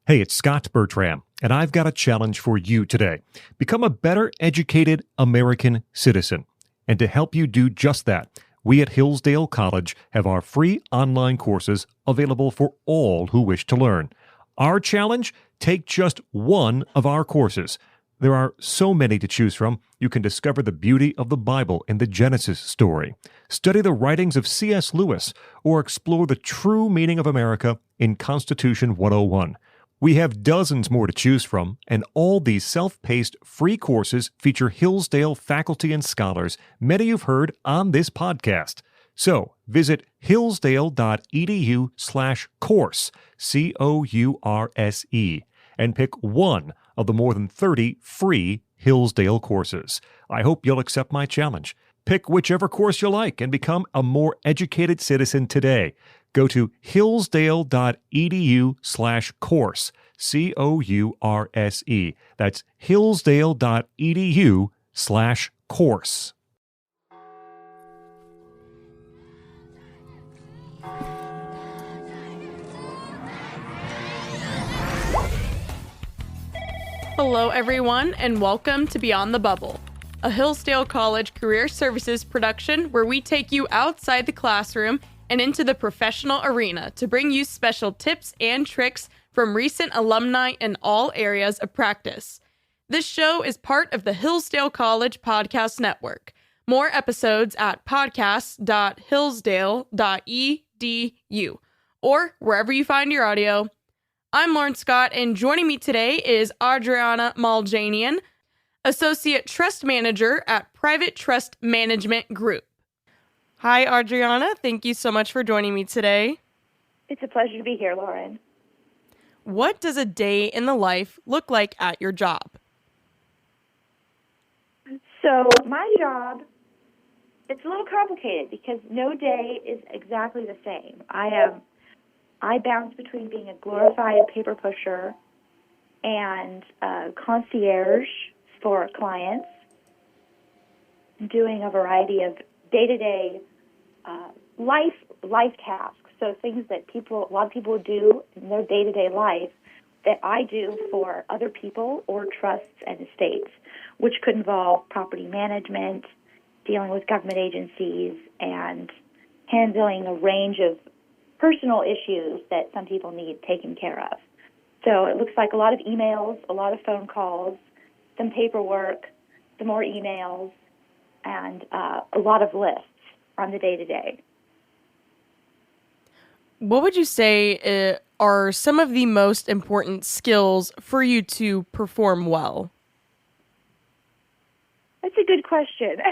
Hey, it's Scott Bertram, and I've got a challenge for you today. Become a better educated American citizen. And to help you do just that, we at Hillsdale College have our free online courses available for all who wish to learn. Our challenge? Take just one of our courses. There are so many to choose from. You can discover the beauty of the Bible in the Genesis story, study the writings of C.S. Lewis, or explore the true meaning of America in Constitution 101. We have dozens more to choose from, and all these self-paced free courses feature Hillsdale faculty and scholars, many you've heard on this podcast. So visit hillsdale.edu/course, COURSE, and pick one of the more than 30 free Hillsdale courses. I hope you'll accept my challenge. Pick whichever course you like and become a more educated citizen today. Go to hillsdale.edu/course, COURSE. That's hillsdale.edu/course. Hello, everyone, and welcome to Beyond the Bubble, a Hillsdale College Career Services production where we take you outside the classroom and into the professional arena to bring you special tips and tricks from recent alumni in all areas of practice. This show is part of the Hillsdale College Podcast Network. More episodes at podcast.hillsdale.edu or wherever you find your audio. I'm Lauren Scott, and joining me today is Adriana Maljanian, Associate Trust Manager at Private Trust Management Group. Hi, Adriana. Thank you so much for joining me today. It's a pleasure to be here, Lauren. What does a day in the life look like at your job? So my job, it's a little complicated because no day is exactly the same. I bounce between being a glorified paper pusher and a concierge for clients, doing a variety of day-to-day life tasks. So things that a lot of people do in their day-to-day life that I do for other people or trusts and estates, which could involve property management, dealing with government agencies, and handling a range of personal issues that some people need taken care of. So it looks like a lot of emails, a lot of phone calls, some paperwork, some more emails, and a lot of lists on the day-to-day. What would you say are some of the most important skills for you to perform well? That's a good question.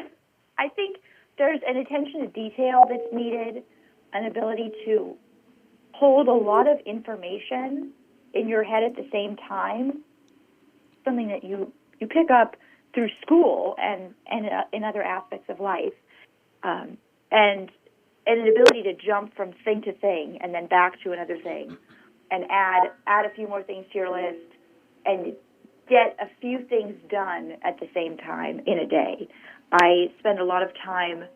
I think there's an attention to detail that's needed, an ability to hold a lot of information in your head at the same time, something that you pick up through school and in other aspects of life, and an ability to jump from thing to thing and then back to another thing and add a few more things to your list and get a few things done at the same time in a day. I spend a lot of time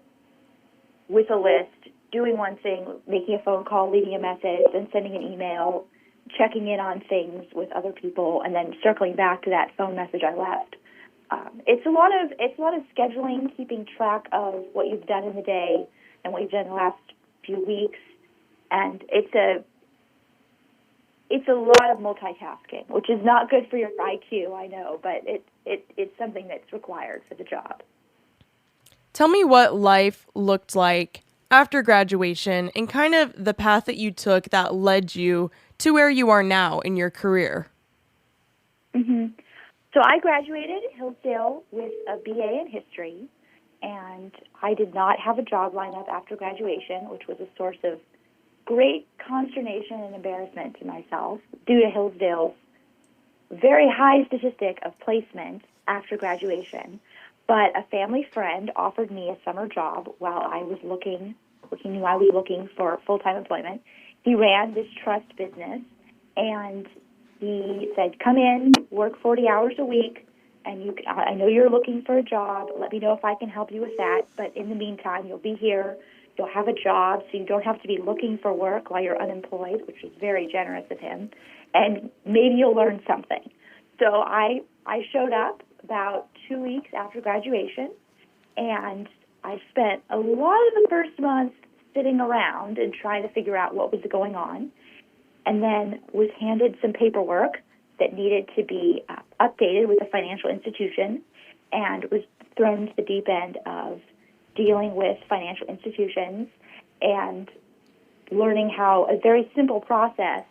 with a list, doing one thing, making a phone call, leaving a message, then sending an email, checking in on things with other people, and then circling back to that phone message I left. It's a lot of scheduling, keeping track of what you've done in the day and what you've done in the last few weeks, and it's a lot of multitasking, which is not good for your IQ, I know, but it's something that's required for the job. Tell me what life looked like after graduation and kind of the path that you took that led you to where you are now in your career. Mm-hmm. So I graduated Hillsdale with a BA in history, and I did not have a job lined up after graduation, which was a source of great consternation and embarrassment to myself due to Hillsdale's very high statistic of placement after graduation. But a family friend offered me a summer job while I was looking for full-time employment. He ran this trust business, and he said, "Come in, work 40 hours a week, and I know you're looking for a job. Let me know if I can help you with that. But in the meantime, you'll You'll have a job, so you don't have to be looking for work while you're unemployed, which is very generous of him. And maybe you'll learn something. So I showed up about 2 weeks after graduation, and I spent a lot of the first month sitting around and trying to figure out what was going on, and then was handed some paperwork that needed to be updated with a financial institution, and was thrown to the deep end of dealing with financial institutions and learning how a very simple process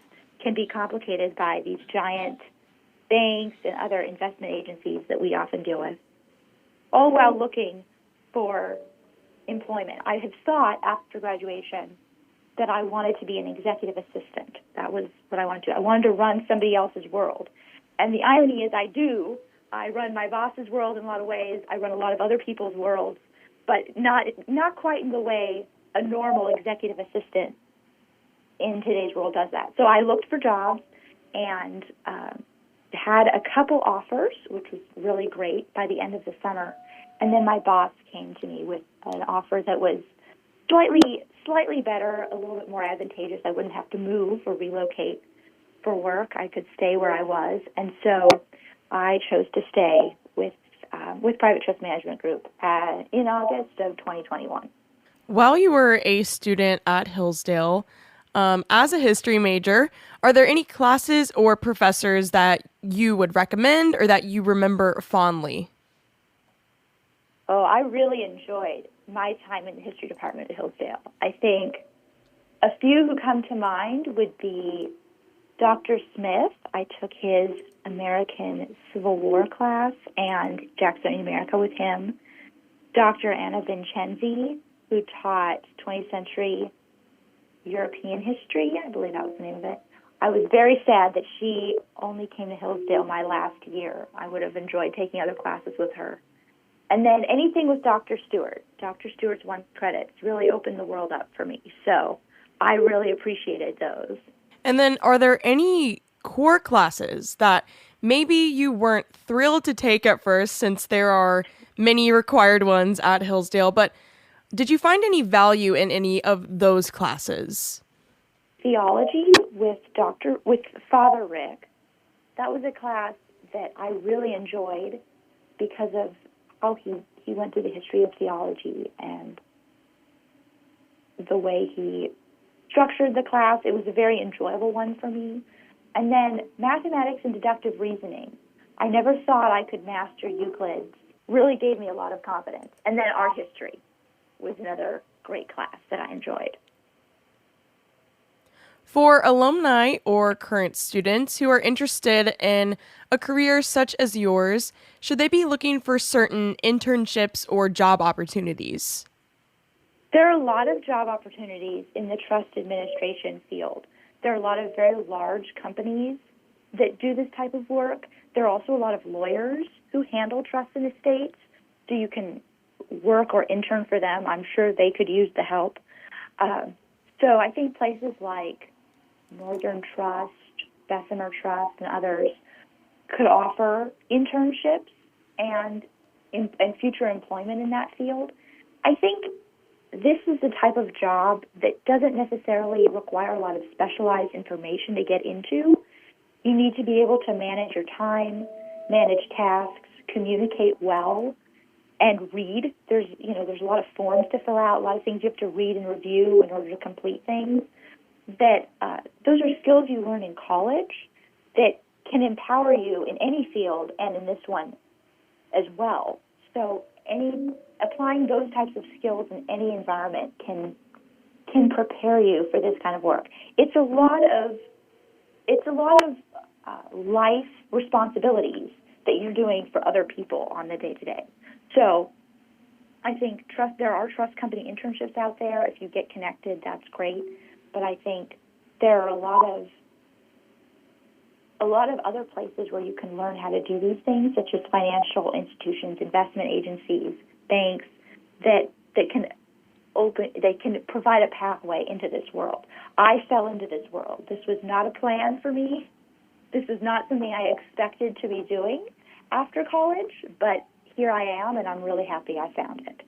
can be complicated by these giant banks and other investment agencies that we often deal with, all while looking for employment. I had thought after graduation that I wanted to be an executive assistant. That was what I wanted to do. I wanted to run somebody else's world. And the irony is I run my boss's world in a lot of ways. I run a lot of other people's worlds, but not quite in the way a normal executive assistant in today's world does that. So I looked for jobs and had a couple offers, which was really great by the end of the summer. And then my boss came to me with an offer that was slightly better, a little bit more advantageous. I wouldn't have to move or relocate for work. I could stay where I was. And so I chose to stay with Private Trust Management Group in August of 2021. While you were a student at Hillsdale, as a history major, are there any classes or professors that you would recommend or that you remember fondly? Oh, I really enjoyed my time in the history department at Hillsdale. I think a few who come to mind would be Dr. Smith. I took his American Civil War class and Jacksonian America with him. Dr. Anna Vincenzi, who taught 20th century European history, I believe that was the name of it. I was very sad that she only came to Hillsdale my last year. I would have enjoyed taking other classes with her. And then anything with Dr. Stewart. Dr. Stewart's one credits really opened the world up for me. So I really appreciated those. And then are there any core classes that maybe you weren't thrilled to take at first, since there are many required ones at Hillsdale, but did you find any value in any of those classes? Theology with Father Rick. That was a class that I really enjoyed because of how he went through the history of theology and the way he structured the class. It was a very enjoyable one for me. And then mathematics and deductive reasoning. I never thought I could master Euclid. Really gave me a lot of confidence. And then art history was another great class that I enjoyed. For alumni or current students who are interested in a career such as yours, should they be looking for certain internships or job opportunities? There are a lot of job opportunities in the trust administration field. There are a lot of very large companies that do this type of work. There are also a lot of lawyers who handle trusts and estates, so you can work or intern for them. I'm sure they could use the help. So I think places like Northern Trust, Bessemer Trust, and others could offer internships and future employment in that field. I think this is the type of job that doesn't necessarily require a lot of specialized information to get into. You need to be able to manage your time, manage tasks, communicate well, and read. There's a lot of forms to fill out, a lot of things you have to read and review in order to complete things. Those are skills you learn in college that can empower you in any field and in this one as well. So applying those types of skills in any environment can prepare you for this kind of work. It's a lot of life responsibilities that you're doing for other people on the day-to-day. So I think there are trust company internships out there. If you get connected, that's great. But I think there are a lot of other places where you can learn how to do these things, such as financial institutions, investment agencies, banks, that can provide a pathway into this world. I fell into this world. This was not a plan for me. This is not something I expected to be doing after college, but here I am, and I'm really happy I found it.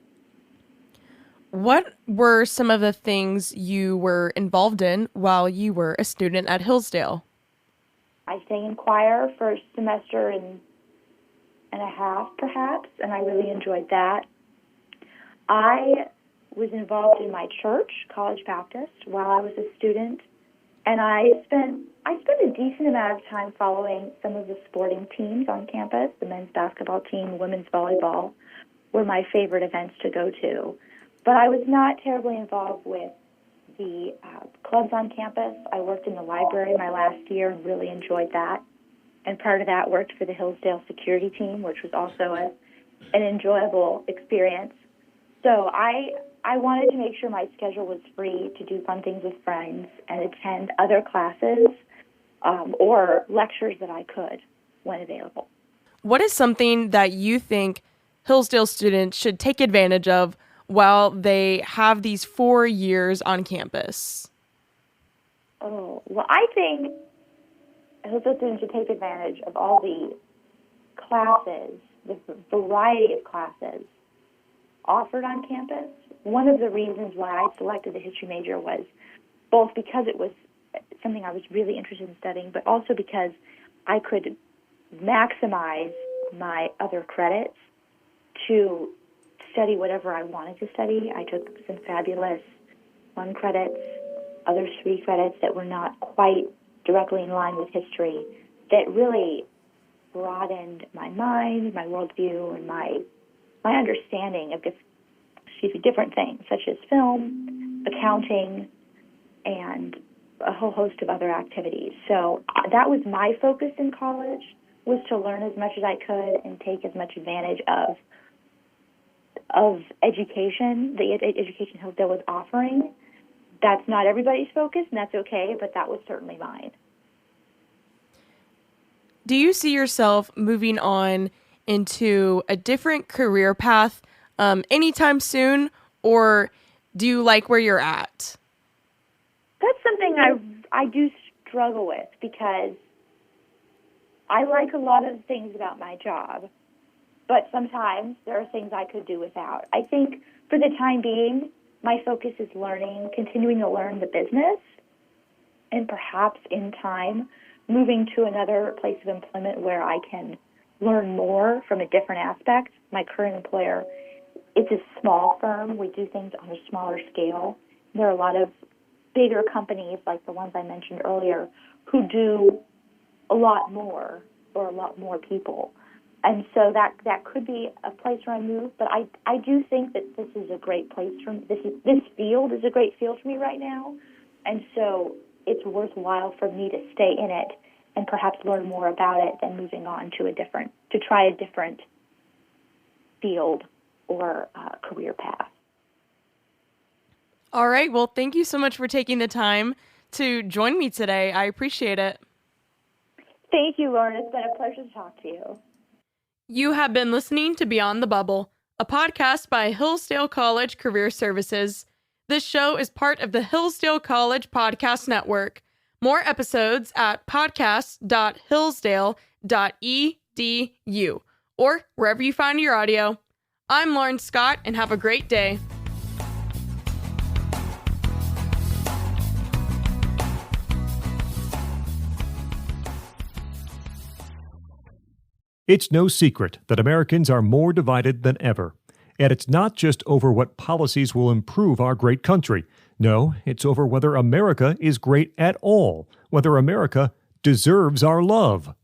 What were some of the things you were involved in while you were a student at Hillsdale? I sang in choir for a semester and a half, perhaps, and I really enjoyed that. I was involved in my church, College Baptist, while I was a student, and I spent a decent amount of time following some of the sporting teams on campus. The men's basketball team, women's volleyball were my favorite events to go to. But I was not terribly involved with the clubs on campus. I worked in the library my last year and really enjoyed that. And part of that worked for the Hillsdale security team, which was also an enjoyable experience. So I wanted to make sure my schedule was free to do fun things with friends and attend other classes or lectures that I could when available. What is something that you think Hillsdale students should take advantage of while they have these 4 years on campus? Oh, well, I think Hillsdale students should take advantage of all the classes, the variety of classes offered on campus. One of the reasons why I selected the history major was both because it was something I was really interested in studying, but also because I could maximize my other credits to study whatever I wanted to study. I took some fabulous 1 credits, other 3 credits that were not quite directly in line with history, that really broadened my mind, my worldview, and my understanding of different things, such as film, accounting, and a whole host of other activities. So that was my focus in college, was to learn as much as I could and take as much advantage of education, the education Hillsdale was offering. That's not everybody's focus, and that's okay, but that was certainly mine. Do you see yourself moving on into a different career path anytime soon, or do you like where you're at? That's something I do struggle with, because I like a lot of things about my job, but sometimes there are things I could do without. I think for the time being, my focus is continuing to learn the business, and perhaps in time moving to another place of employment where I can learn more from a different aspect. My current employer, it's a small firm. We do things on a smaller scale. There are a lot of bigger companies, like the ones I mentioned earlier, who do a lot more for a lot more people. And so that could be a place where I move, but I do think that this is a great place for me. This field is a great field for me right now, and so it's worthwhile for me to stay in it and perhaps learn more about it than moving on to try a different field or career path. All right. Well, thank you so much for taking the time to join me today. I appreciate it. Thank you, Lauren. It's been a pleasure to talk to you. You have been listening to Beyond the Bubble, a podcast by Hillsdale College Career Services. This show is part of the Hillsdale College Podcast Network. More episodes at podcast.hillsdale.edu or wherever you find your audio. I'm Lauren Scott, and have a great day. It's no secret that Americans are more divided than ever. And it's not just over what policies will improve our great country. No, it's over whether America is great at all, whether America deserves our love.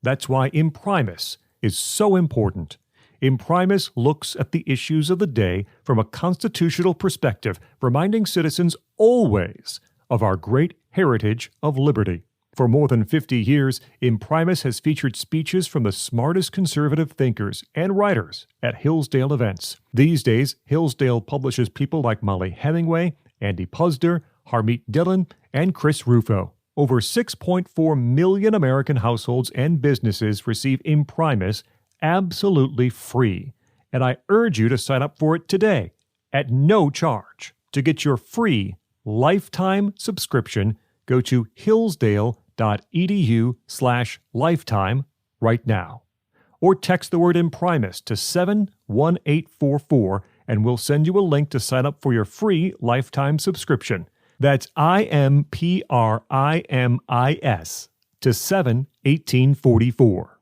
That's why Imprimis is so important. Imprimis looks at the issues of the day from a constitutional perspective, reminding citizens always of our great heritage of liberty. For more than 50 years, Imprimis has featured speeches from the smartest conservative thinkers and writers at Hillsdale events. These days, Hillsdale publishes people like Molly Hemingway, Andy Puzder, Harmeet Dillon, and Chris Rufo. Over 6.4 million American households and businesses receive Imprimis absolutely free. And I urge you to sign up for it today at no charge. To get your free lifetime subscription, go to hillsdale.edu/lifetime right now. Or text the word Imprimis to 71844 and we'll send you a link to sign up for your free lifetime subscription. That's IMPRIMIS to 7/1844.